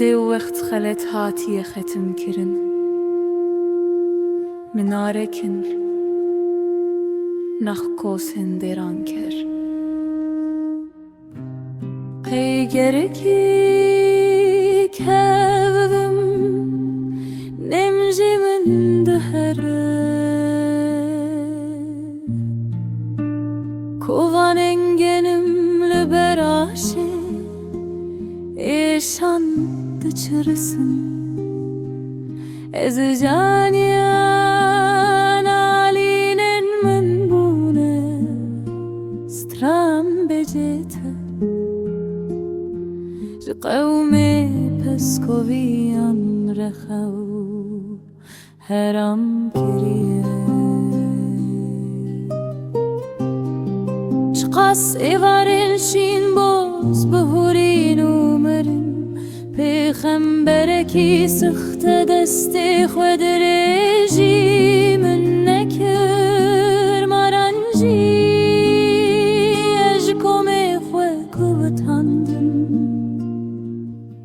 دي وقت خلت هاتي ختم كرن مناركن نخکوسن دیران کر قیگرکی کبم نمجی من دهره کوان انگنم لبراشه ایشان دچرسن از جانیان آلینن من بونه سترام بجیته جو قومی پسکویان رخو هرام کریه چقاس ایوارن شین باز بهورین اومرن پیغمبرکی سخت دستی خود رژیم نکر مارنجی اجکم خود کوتاندم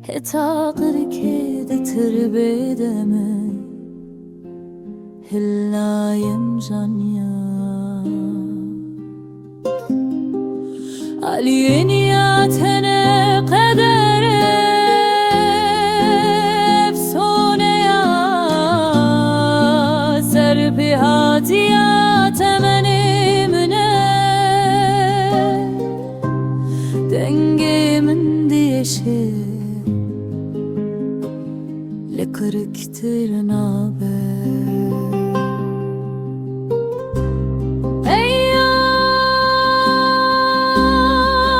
هتا قرکی دتر بدمه هلایم جانیا علی نیاتنه قدره بهاتيات مني منه دنگي من ديشه لكركتر نابه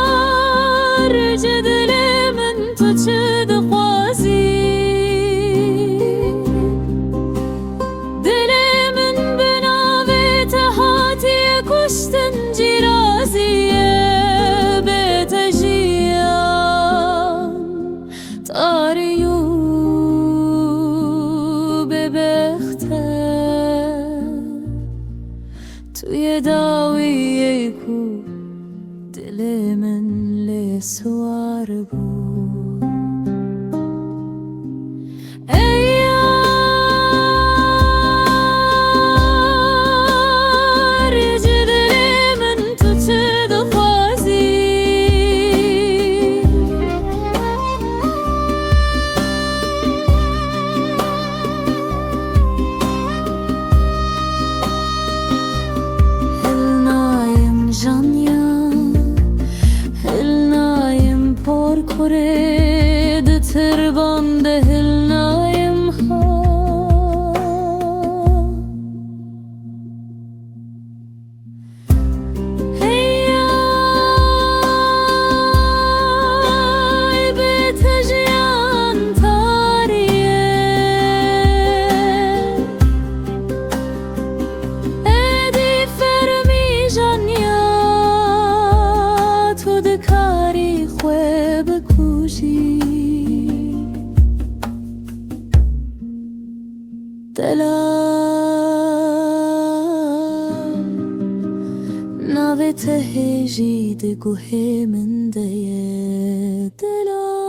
ايار جدلي من تشد قوازي کشتن جرازیه بتجیان تاریو ببخته توی داویه کو دل من لسوار بود کرد تربان دهل نایم ها هیای به تجیان تاریه ادی فرمی جانیا تو دکاری خوب دلم ناوی تهیجی دگوه من دیه دلم